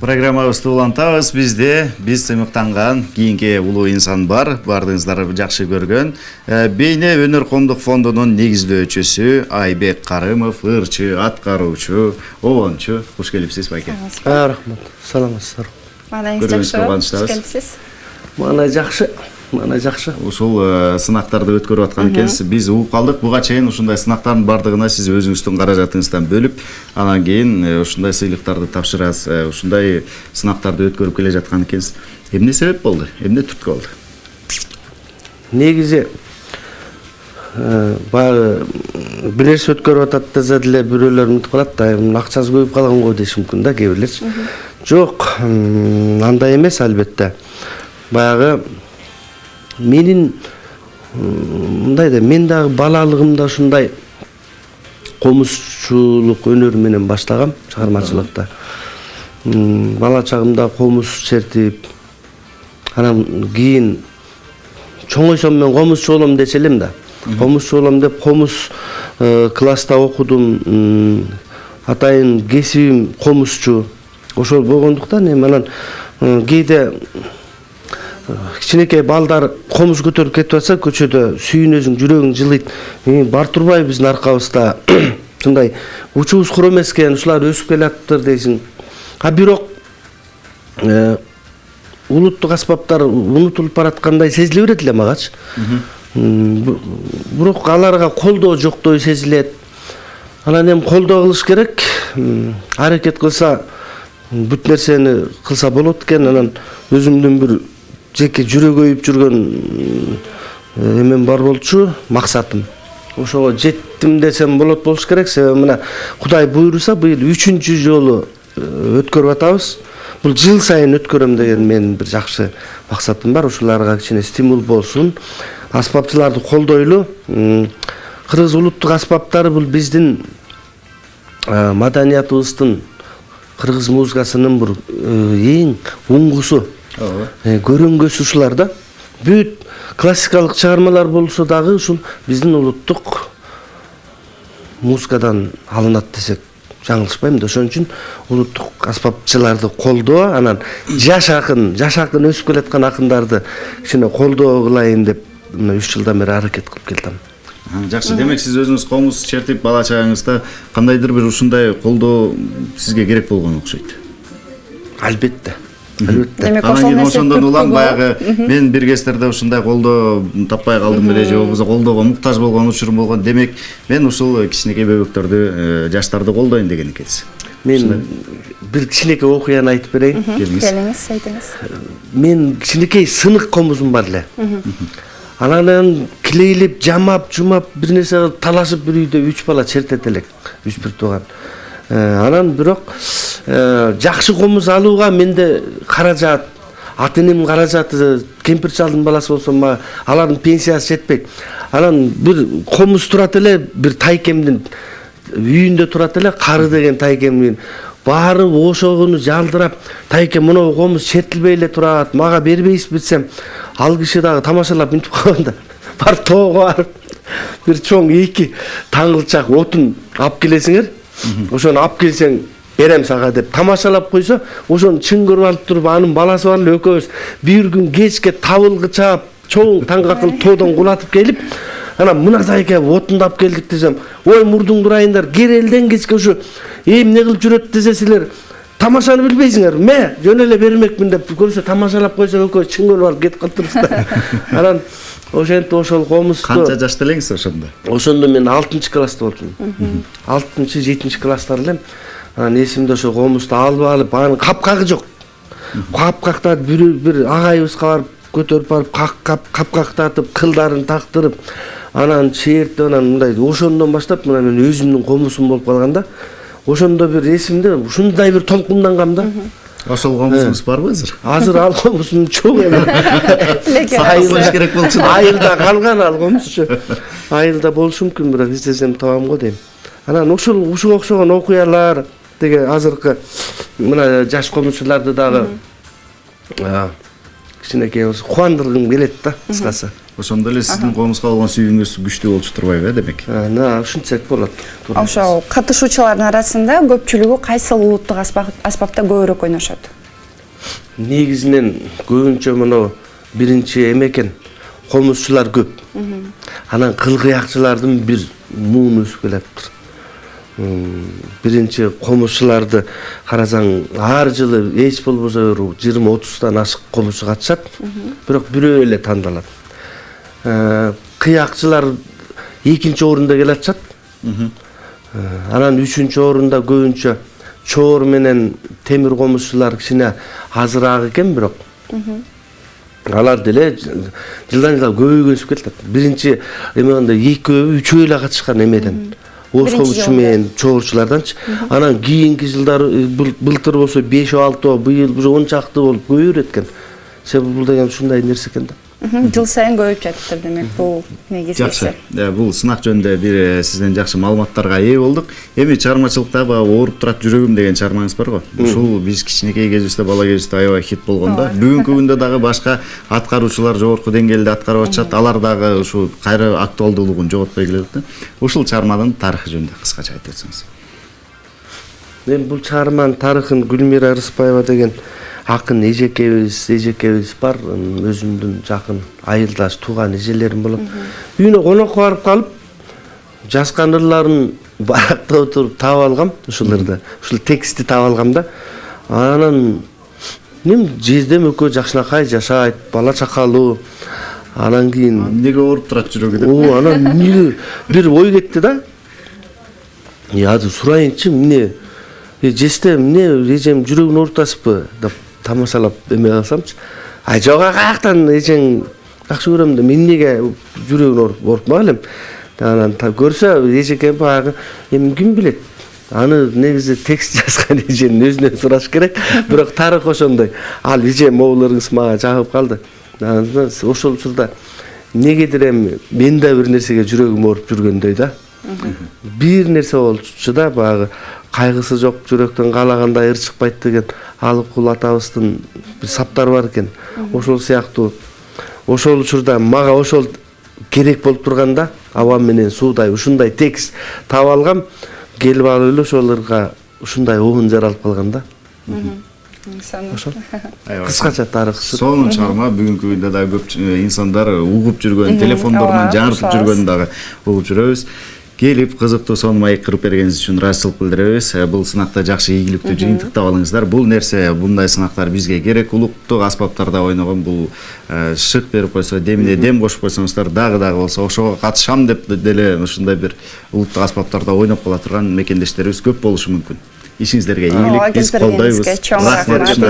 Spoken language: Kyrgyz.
Программабызды улантабыз. Биз сыймыктанган кийинки улуу инсан бар. Бардыңыздар жакшы көргөн. Бейне өнөр коомдук фондунун негиздөөчүсү Айбек Карымов, ырчы, аткаруучу, обончу. Куш келипсиз байке. Рахмат. Саламатсыздар. Маңайыңыз жакшы. Куш келипсиз. Мана жакшы. Ушул сынактарды өткөрүп аткан экенсиз. Биз угуп калдык. Буга чейин ушундай сынактардын бардыгына сиз өзүңүздүн каражатыңыздан бөлүп, анан кийин ушундай сыйлыктарды тапшырасыз. Ушундай сынактарды өткөрүп келе жаткан экенсиз. Эмне себеп болду? Эмне түрткү болду? Негизи баягы бир нерсе өткөрүп атат десе деле бирөөлөр умтуп калат да, акчасы көбүп калган го деши мүмкүн да кээ бирлерчи. Жок, андай эмес албетте. Баягы менин мындай да, мен дагы балалыгымда ушундай комузчулук өнөр менен баштагам чыгармачылыкта. Бала чагымда комуз чертип, анан кийин чоңойсом мен комузчу болом дечи элем да. Комузчу болом деп комуз класста окудум. Атайын кесибим комузчу. Ошол болгондуктан эми анан кээде кичинекей балдар комуз көтөрүп кетип атса көчөдө сүйүнөсүң, жүрөгүң жылыйт. Бар турбай биздин аркабызда ушундай учубуз кур эмес экен, ушулар өсүп келатыптыр дейсиң. Бирок улуттук аспаптар унутулуп бараткандай сезиле берет эле магачы. Бирок аларга колдоо жоктой сезилет. Анан эми колдоо кылыш керек. Аракет кылса бүт нерсени кылса болот экен. Анан өзүмдүн бир жеке жүрөгөйүп жүргөн эмем бар болчу, максатым. Ошого жеттим десем болот болуш керек. Себеби мына Кудай буйруса быйыл 3-чү жолу өткөрүп атабыз. Бул жыл сайын өткөрөм деген менин бир жакшы максатым бар. Ушуларга кичине стимул болсун. Аспапчыларды колдойлу. Кыргыз улуттук аспаптары бул биздин маданиятыбыздын, кыргыз музыкасынын бир эң уңгусу. Көрөнгөсү ушулар да. Бүт классикалык чыгармалар болсо дагы ушул биздин улуттук музыкадан алынат десек жаңылышпайм да. Ошон үчүн улуттук аспапчыларды колдоо, анан жаш акын өсүп келаткан акындарды кичине колдоо кылайын деп 3 жылдан бери аракет кылып келдим. Жакшы, демек сиз өзүңүз комуз чертип бала чагыңызда кандайдыр бир ушундай колдоо сизге керек болгон окшойт. Албетте. Демек ошондон улам баягы мен бир кездерде ушундай колдоо таппай калдым беле же болбосо колдоого муктаж болгон учурум болгон. Демек мен ушул кичинекей бөбөктөрдү, жаштарды колдойн деген экенсиз. Мен бир кичинекей окуяны айтып берейин. Келиңиз, айтыңыз. Мен кичинекей сынык комузум бар эле. Анан килейлеп, жамап, жумап, бир нерсе кылып талашып бир үйдө 3 бала чертет элек, 3-1 тууган. Анан бирок жакшы комуз алууга менде каражат, ата-энемдин каражаты, кемпир чалдын баласы болсом, алардын пенсиясы жетпейт. Анан бир комуз турат эле, бир тайкемдин үйүндө турат эле, Кары деген тайкемдин. Баары ошогуну жалдырап, тайкем мына комуз чертилбей эле турат, мага бербейсиз битсем, ал киши дагы тамашалап мүнтүп калганда, барып тоого барып, бир чоң 2 таңылчак отун алып келесиңер. Ошону алып келсең берем сага деп тамашалап койсо, ошону чыңгырып алып туруп, анын баласы бар эле экөөбүз бир күн кечке табылгы чаап, чоң таңга кылып тоодон кулатып келип, анан мына тайке отунду алып келдик десем, ой мурдуң дурайындар, керелден кечке ушу эмне кылып жүрөт десе силер тамашаны билбейсиңер, ме жөн эле бермекмин деп көрсө тамашалап койсо экөө чыңгырып алып кетип калыптырбыз да. Анан ошентип ошол комузду канча жашта элеңиз ошондо? Ошондо мен 6-класста болчумун. 6-7 класстар элем. Анан эсимде ошо комузду алып, анын капкагы жок. Капкакта бир агайыбызга барып көтөрүп барып капкактатып, кылдарын тактырып, анан чертип, анан мындай ошондон баштап мына мен өзүмдүн комузум болуп калганда, ошондо бир эсимде ушундай бир толкундангам да. Ошол комузуңуз барбы азыр? Азыр ал комузум чок эми. Айылда керек болчу. Айылда калган ал комузчу. Айылда болушу мүмкүн, бирок издесем табам го дейм. Анан ушуга окшогон окуялар деге азыркы мына жаш комузчуларды дагы кичинекей кубандыргым келет да, кыскасы. Ошондо эле сиздин комузга болгон сүйүүңүз күчтүү болчу турбайбы демек? Ушинтсек болот. Ошол катышуучулардын арасында көпчүлүгү кайсыл улуттук аспапта көбүрөөк ойношот? Негизинен көбүнчө мына биринчи эме экен, комузчулар көп. Анан кыл-кыякчылардын бир муун өсүп келатыр. Биринчи комузчуларды карасаң, ар жылы эч болбосо 20-30 ашык комузчу катышат, бирок бирөө эле тандалат. Кыякчылар экинчи орунда келатышат. Анан үчүнчү орунда көбүнчө чоор менен темир комузчулар кичине азыраак экен, бирок алар деле жылдан жылга көбөйгөнүп кетет. Биринчи эмегенде экөө, үчөө эле катышкан эмеден. Ош комузчу менен чоорчуларданчы. Анан кийинки жылдар былтыр болсо 5-6, быйыл уже 10 чакты болуп көбөйүп экен. Себеби бул деген ушундай нерсе экен да. Жыл сайын көбөйүп жатыптыр демек бул негизгиси. Жакшы. Бул сынак жөнүндө бир сизден жакшы маалыматтарга ээ болдук. Эми чыгармачылыкта ооруп турат жүрөгүм деген чыгармаңыз бар го. Ушул биз кичинекей кезибизде, бала кезибизде аябай хит болгондо, бүгүнкү күндө дагы башка аткаруучулар жогорку деңгээлде аткарып атышат. Алар дагы ушу кайра актуалдуулугун жоготпой келет да. Ушул чыгарманын тарыхы жөнүндө кыскача айтып өтсөңүз. Мен бул чыгарманын тарыхын Гүлмира Рыспаева деген акын эжекебиз бар, өзүмдүн жакын айылдаш тууган эжелерим болот. Үйүнө конокко барып калып, жазган ырларын баракта отуруп таап алгам, ушуларды. Ушул текстти таап алгам да. Анан мен жездем экөө жакшынакай жашайт, бала чакалуу. Анан кийин эмнеге ооруп турат жүрөгү деп. Анан эмнеге бир ой кетти да. Азыр сурайынчы, эмне жесте эмне эжем жүрөгүн оорутасызбы деп тамашалап эме кылсамчы. Жок, каяктан эжең жакшы көрөм да, эмнеге жүрөгүн оорутмак элем. Анан көрсө эжекем баягы эми ким билет. Аны негизи текст жазган эженин өзүнөн сураш керек. Бирок тарых ошондой. Ал эжем оолоруңуз мага жагып калды. Анан ошол учурда негедир эми мен да бир нерсеге жүрөгүм ооруп жүргөндөй да. Бир нерсе болчу да, баягы кайгысы жок жүрөктөн каалагандай ыр чыкпайт деген Алыкул атабыздын бир саптары бар экен. Ошол сыяктуу ошол учурда мага ошол керек болуп турганда, аба менен суудай ушундай текст таап алгам, келип алып эле ошолорго ушундай оон жаралып калган да. Ошо. Кыскача тарых. Сонун чыгарма бүгүнкү күндө да көп инсандар угуп жүргөн, телефондорунан жаңыртып жүргөнүн дагы угуп жүрөбүз. Келип кызыктуу сонун маек кырып бергениңиз үчүн ыраазычылык билдиребиз. Бул сынакта жакшы ийгиликтүү жыйынтыктап алыңыздар. Бул нерсе, bunday сынактар бизге керек. Улуттук аспаптарда ойногон бул шык берип койсо, демине дем кошуп койсоңуздар, дагы болсо ошого катышам деп деле ушундай бир улуттук аспаптарда ойноп кала турган мекендештерибиз көп болушу мүмкүн. Ишиңиздерге ийгилик, биз колдойбуз. Рахмат.